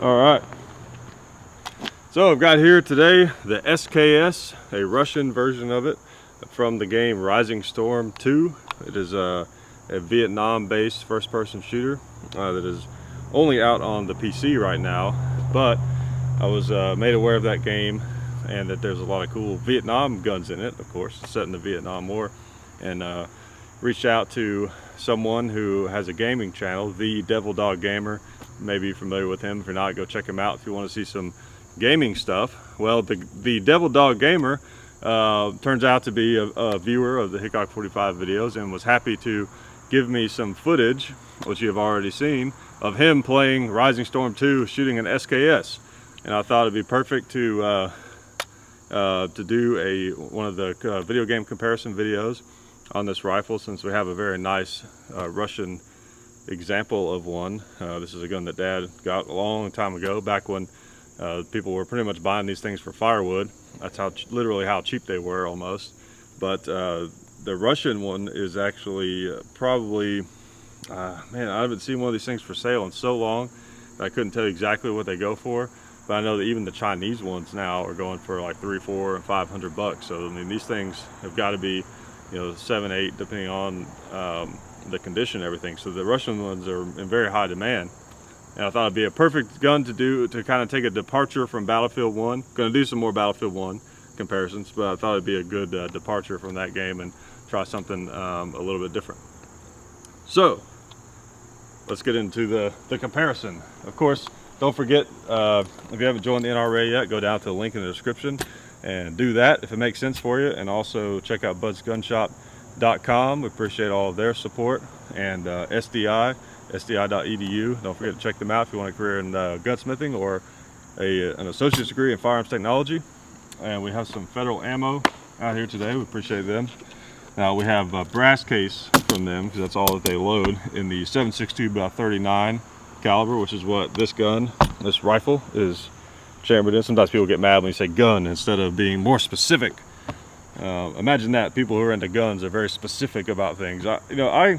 All right, so I've got here today the SKS, a Russian version of it from the game Rising Storm 2. It is a Vietnam-based first-person shooter that is only out on the PC right now, but I was made aware of that game and that there's a lot of cool Vietnam guns in it, of course, set in the Vietnam War, and reached out to someone who has a gaming channel, the Devil Dog Gamer. Maybe you're familiar with him. If you're not, go check him out if you want to see some gaming stuff. Well, the Devil Dog Gamer turns out to be a viewer of the Hickok 45 videos and was happy to give me some footage, which you have already seen, of him playing Rising Storm 2 shooting an SKS. And I thought it'd be perfect to do one of the video game comparison videos on this rifle, since we have a very nice Russian example of one. This is a gun that Dad got a long time ago, back when people were pretty much buying these things for firewood. That's how literally how cheap they were, almost. But the Russian one is actually probably man, I haven't seen one of these things for sale in so long that I couldn't tell you exactly what they go for. But I know that even the Chinese ones now are going for like $300, $400, and $500. So I mean, these things have got to be, you know, 7, 8, depending on the condition and everything. So the Russian ones are in very high demand, and I thought it'd be a perfect gun to kind of take a departure from Battlefield 1. Going to do some more Battlefield 1 comparisons, but I thought it'd be a good departure from that game and try something a little bit different. So let's get into the comparison. Of course, don't forget, if you haven't joined the NRA yet, go down to the link in the description and do that if it makes sense for you. And also check out budsgunshop.com. We appreciate all of their support. And sdi.edu. Don't forget to check them out if you want a career in gunsmithing or an associate's degree in firearms technology. And we have some Federal ammo out here today. We appreciate them. Now we have a brass case from them, because that's all that they load, in the 7.62x39 caliber, which is what this rifle is chambered in. Sometimes people get mad when you say gun instead of being more specific. Imagine that. People who are into guns are very specific about things. You know,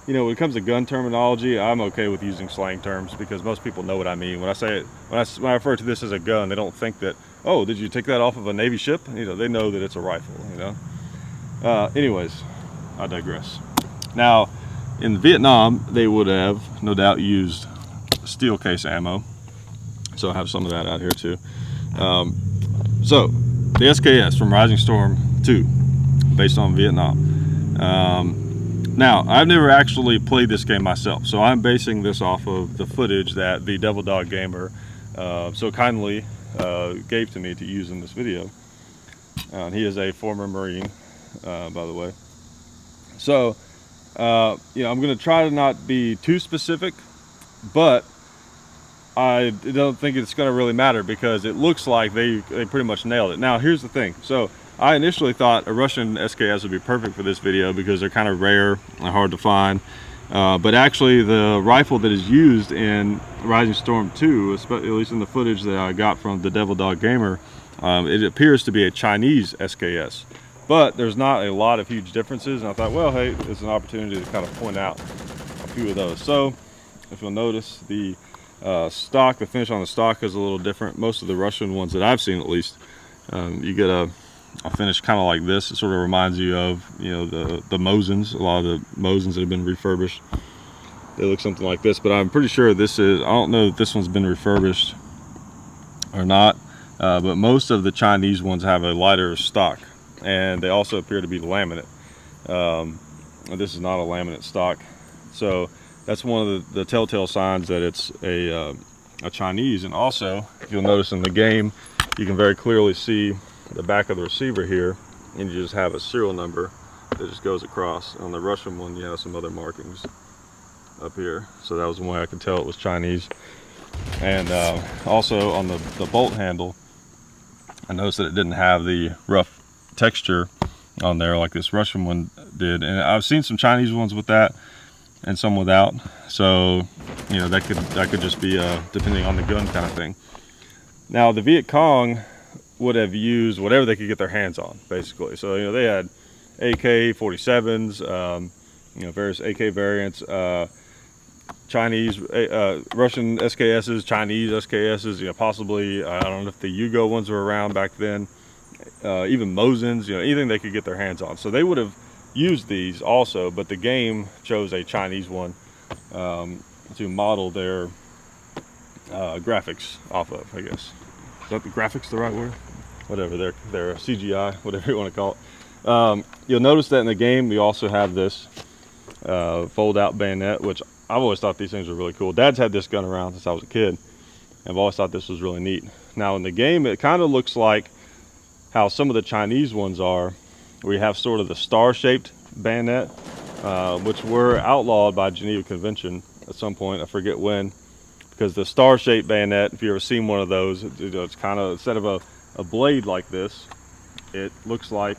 when it comes to gun terminology, I'm okay with using slang terms because most people know what I mean. When I say it, when I refer to this as a gun, they don't think that, oh, did you take that off of a Navy ship? You know, they know that it's a rifle, you know. Anyways, I digress. Now, in Vietnam, they would have no doubt used steel case ammo. So I have some of that out here too. So the SKS from Rising Storm 2, based on Vietnam. Now, I've never actually played this game myself, so I'm basing this off of the footage that the Devil Dog Gamer so kindly gave to me to use in this video. He is a former Marine, by the way. So, you know, I'm going to try to not be too specific, but I don't think it's going to really matter because it looks like they pretty much nailed it. Now, here's the thing. So, I initially thought a Russian SKS would be perfect for this video because they're kind of rare and hard to find. But actually, the rifle that is used in Rising Storm 2, at least in the footage that I got from the Devil Dog Gamer, it appears to be a Chinese SKS. But there's not a lot of huge differences, and I thought, well, hey, it's an opportunity to kind of point out a few of those. So, if you'll notice, the stock, the finish on the stock is a little different. Most of the Russian ones that I've seen, at least, you get a finish kind of like this. It sort of reminds you of, you know, the Mosins. A lot of the Mosins that have been refurbished, they look something like this. But I'm pretty sure this is, I don't know if this one's been refurbished or not, but most of the Chinese ones have a lighter stock, and they also appear to be laminate. This is not a laminate stock, so that's one of the telltale signs that it's a Chinese. And also, if you'll notice in the game, you can very clearly see the back of the receiver here, and you just have a serial number that just goes across. On the Russian one, you have some other markings up here, so that was one way I could tell it was Chinese. And also on the bolt handle, I noticed that it didn't have the rough texture on there like this Russian one did, and I've seen some Chinese ones with that and some without. So, you know, that could just be depending on the gun kind of thing. Now, the Viet Cong would have used whatever they could get their hands on, basically. So, you know, they had AK-47s, you know, various AK variants. Chinese, Russian SKSs, Chinese SKSs, you know, possibly, I don't know if the Yugo ones were around back then, even Mosins, you know, anything they could get their hands on. So they would have used these also, but the game chose a Chinese one to model their graphics off of, I guess. Is that the graphics the right word? Whatever, their CGI, whatever you want to call it. You'll notice that in the game we also have this fold-out bayonet, which I've always thought these things were really cool. Dad's had this gun around since I was a kid. I've always thought this was really neat. Now in the game, it kind of looks like how some of the Chinese ones are, where you have sort of the star-shaped bayonet, which were outlawed by Geneva Convention at some point. I forget when, because the star-shaped bayonet, if you've ever seen one of those, it's kind of, instead of a blade like this, it looks like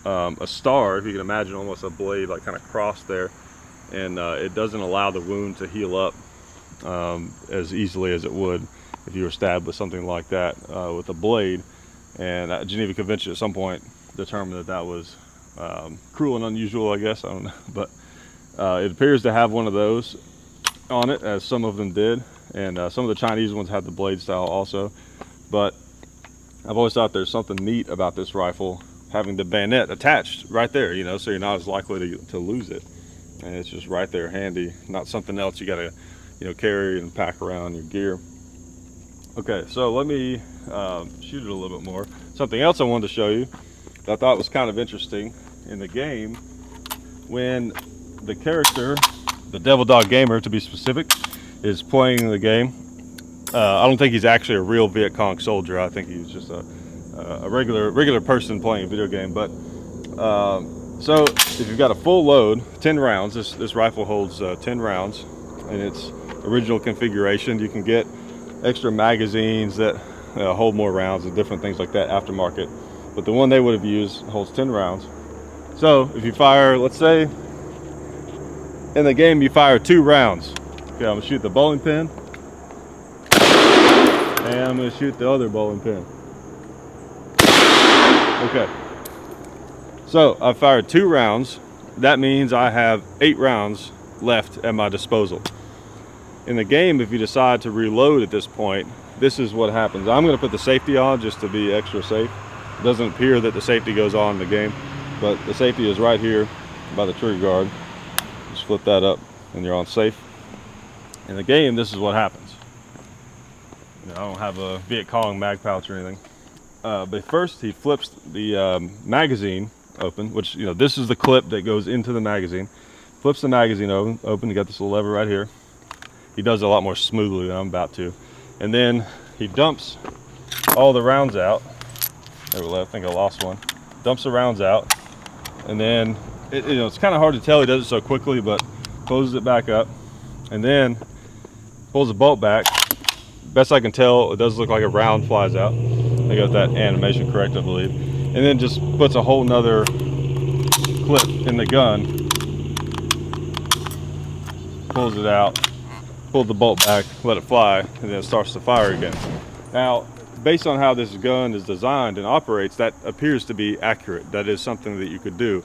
a star, if you can imagine, almost a blade like kind of crossed there, and it doesn't allow the wound to heal up as easily as it would if you were stabbed with something like that with a blade. And Geneva Convention at some point determined that that was cruel and unusual, I guess, I don't know, but it appears to have one of those on it, as some of them did, and some of the Chinese ones had the blade style also. But I've always thought there's something neat about this rifle having the bayonet attached right there, you know, so you're not as likely to lose it, and it's just right there handy, not something else you gotta, you know, carry and pack around your gear. Okay, so let me shoot it a little bit more. Something else I wanted to show you that I thought was kind of interesting in the game, when the character, the Devil Dog Gamer to be specific, is playing the game. I don't think he's actually a real Viet Cong soldier. I think he's just a regular person playing a video game. But so if you've got a full load, 10 rounds, this rifle holds 10 rounds in its original configuration. You can get extra magazines that hold more rounds and different things like that aftermarket. But the one they would have used holds 10 rounds. So if you fire, let's say in the game you fire 2 rounds. Okay, I'm gonna shoot the bowling pin, and I'm gonna shoot the other bowling pin. Okay, so I fired 2 rounds. That means I have 8 rounds left at my disposal. In the game, if you decide to reload at this point, this is what happens. I'm gonna put the safety on just to be extra safe. It doesn't appear that the safety goes on in the game, but the safety is right here by the trigger guard. Just flip that up and you're on safe. In the game, this is what happens. You know, I don't have a Viet Cong mag pouch or anything. But first he flips the magazine open, which, you know, this is the clip that goes into the magazine. Flips the magazine open. You got this little lever right here. He does it a lot more smoothly than I'm about to. And then he dumps all the rounds out. There we go, I think I lost one. Dumps the rounds out. And then, you know, it's kind of hard to tell he does it so quickly, but closes it back up. And then pulls the bolt back. Best I can tell, it does look like a round flies out. I got that animation correct, I believe. And then just puts a whole nother clip in the gun. Pulls it out. Pull the bolt back, let it fly, and then it starts to fire again. Now, based on how this gun is designed and operates, that appears to be accurate. That is something that you could do.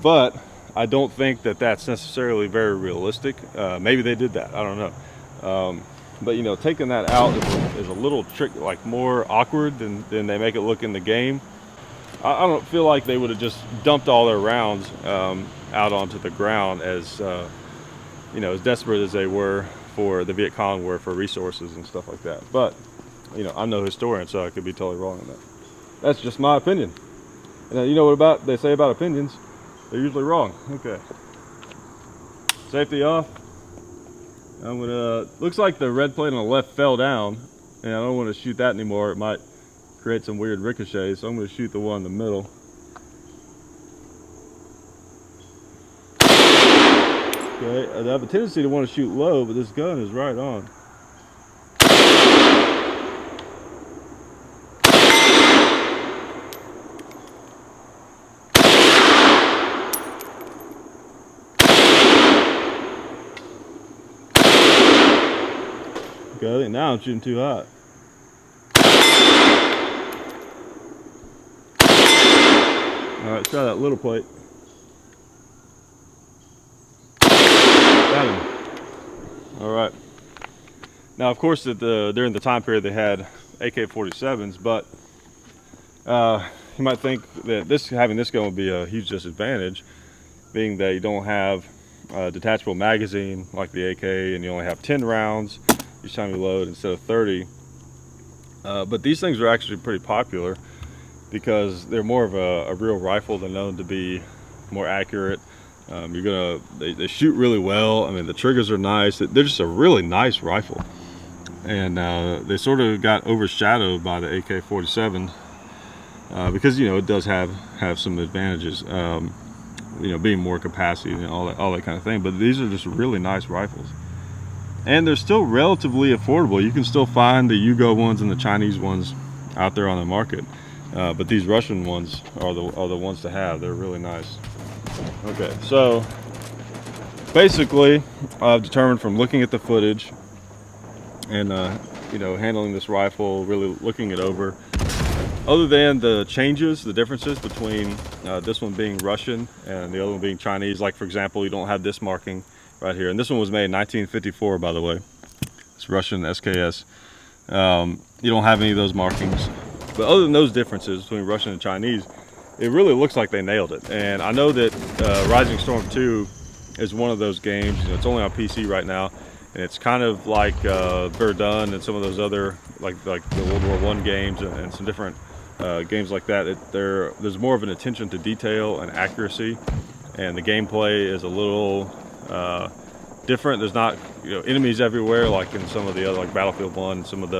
But I don't think that that's necessarily very realistic. Maybe they did that, I don't know. But you know, taking that out is a little trick, like more awkward than they make it look in the game. I don't feel like they would have just dumped all their rounds out onto the ground as you know, as desperate as they were for the Viet Cong were for resources and stuff like that. But you know, I'm no historian, so I could be totally wrong on that. That's just my opinion. And you know what they say about opinions? They're usually wrong. Okay. Safety off. I'm gonna, looks like the red plate on the left fell down, and I don't want to shoot that anymore. It might create some weird ricochets, so I'm gonna shoot the one in the middle. Okay, I have a tendency to want to shoot low, but this gun is right on. Okay, I think now I'm shooting too hot. Alright, let's try that little plate. All right. Now, of course, during the time period they had AK-47s, but you might think that having this gun would be a huge disadvantage, being that you don't have a detachable magazine like the AK, and you only have 10 rounds each time you load instead of 30. But these things are actually pretty popular because they're more of a real rifle. They're known to be more accurate. They shoot really well. I mean, the triggers are nice. They're just a really nice rifle. And they sort of got overshadowed by the AK-47 because, you know, it does have some advantages, you know, being more capacity and all that kind of thing. But these are just really nice rifles, and they're still relatively affordable. You can still find the Yugo ones and the Chinese ones out there on the market, but these Russian ones are the ones to have. They're really nice. Okay, so basically, I've determined from looking at the footage and you know, handling this rifle, really looking it over, other than the changes, the differences between this one being Russian and the other one being Chinese. Like, for example, you don't have this marking right here, and this one was made in 1954, by the way. It's Russian SKS. You don't have any of those markings, but other than those differences between Russian and Chinese, it really looks like they nailed it. And I know that Rising Storm 2 is one of those games. You know, it's only on PC right now, and it's kind of like Verdun and some of those other like the World War I games and some different games like that. There's more of an attention to detail and accuracy, and the gameplay is a little different. There's not, you know, enemies everywhere like in some of the other, like Battlefield 1 and some of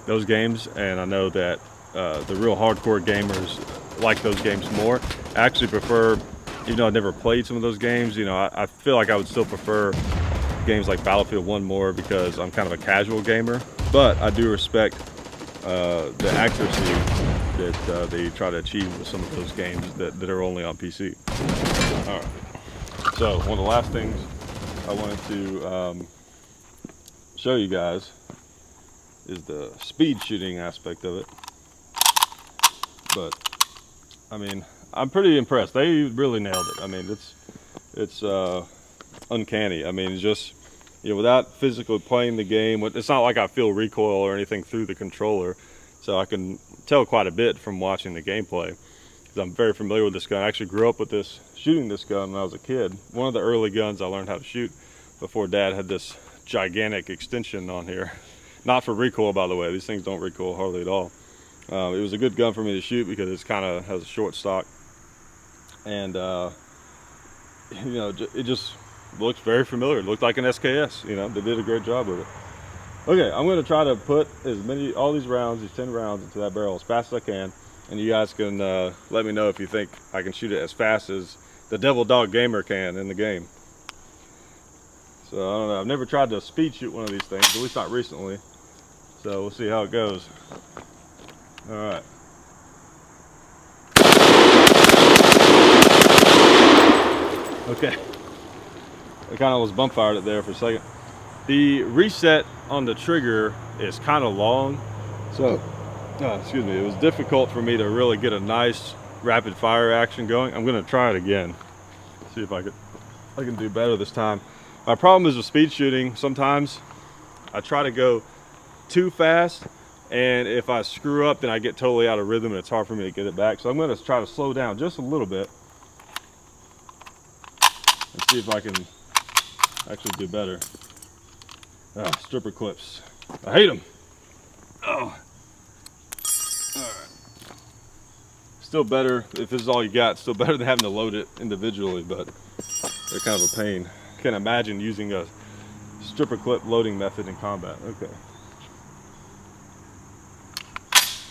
those games. And I know that the real hardcore gamers like those games more. I actually prefer, even though I've never played some of those games, you know, I feel like I would still prefer games like Battlefield 1 more because I'm kind of a casual gamer. But I do respect the accuracy that they try to achieve with some of those games that are only on PC. All right. So one of the last things I wanted to show you guys is the speed shooting aspect of it. But I mean, I'm pretty impressed. They really nailed it. I mean, it's uncanny. I mean, just, you know, without physically playing the game, it's not like I feel recoil or anything through the controller, so I can tell quite a bit from watching the gameplay, because I'm very familiar with this gun. I actually grew up with shooting this gun when I was a kid. One of the early guns I learned how to shoot before Dad had this gigantic extension on here. Not for recoil, by the way. These things don't recoil hardly at all. It was a good gun for me to shoot because it's kind of has a short stock, and you know, it just looks very familiar. It looked like an SKS. You know, they did a great job with it. Okay, I'm going to try to put all these rounds, these 10 rounds, into that barrel as fast as I can, and you guys can let me know if you think I can shoot it as fast as the Devil Dog Gamer can in the game. So I don't know. I've never tried to speed shoot one of these things, at least not recently. So we'll see how it goes. All right. Okay. I kind of was bump fired it there for a second. The reset on the trigger is kind of long, so excuse me, it was difficult for me to really get a nice rapid fire action going. I'm going to try it again, see if I can do better this time. My problem is with speed shooting, sometimes I try to go too fast, and if I screw up, then I get totally out of rhythm and it's hard for me to get it back. So I'm going to try to slow down just a little bit and see if I can actually do better. Stripper clips, I hate them. Oh, all right. Still better, if this is all you got, still better than having to load it individually, but they're kind of a pain. Can't imagine using a stripper clip loading method in combat. Okay.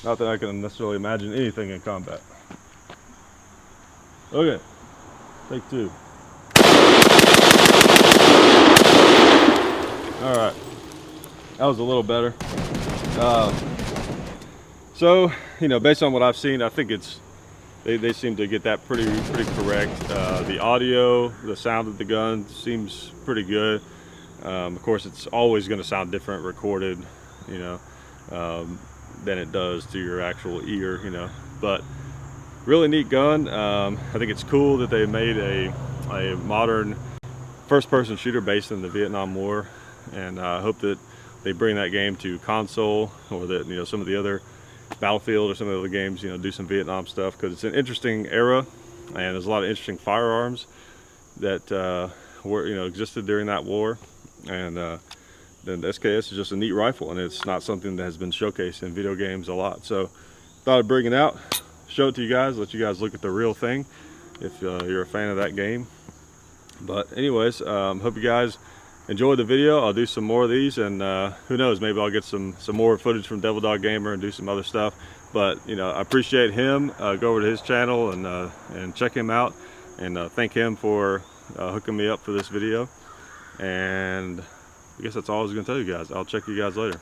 Not that I can necessarily imagine anything in combat. Okay, take 2. All right, that was a little better. So, you know, based on what I've seen, I think they seem to get that pretty correct. The audio, the sound of the gun seems pretty good. Of course, it's always going to sound different recorded, you know, than it does to your actual ear, you know. But really neat gun. I think it's cool that they made a modern first-person shooter based in the Vietnam War. and I hope that they bring that game to console, or that, you know, some of the other Battlefield or some of the other games, you know, do some Vietnam stuff, because it's an interesting era and there's a lot of interesting firearms that were, you know, existed during that war. And then the SKS is just a neat rifle, and it's not something that has been showcased in video games a lot. So thought I'd bring it out, show it to you guys, let you guys look at the real thing if you're a fan of that game. But anyways, hope you guys enjoyed the video. I'll do some more of these, and who knows, maybe I'll get some more footage from Devil Dog Gamer and do some other stuff. But you know, I appreciate him. Go over to his channel and check him out, and thank him for hooking me up for this video. And I guess that's all I was going to tell you guys. I'll check you guys later.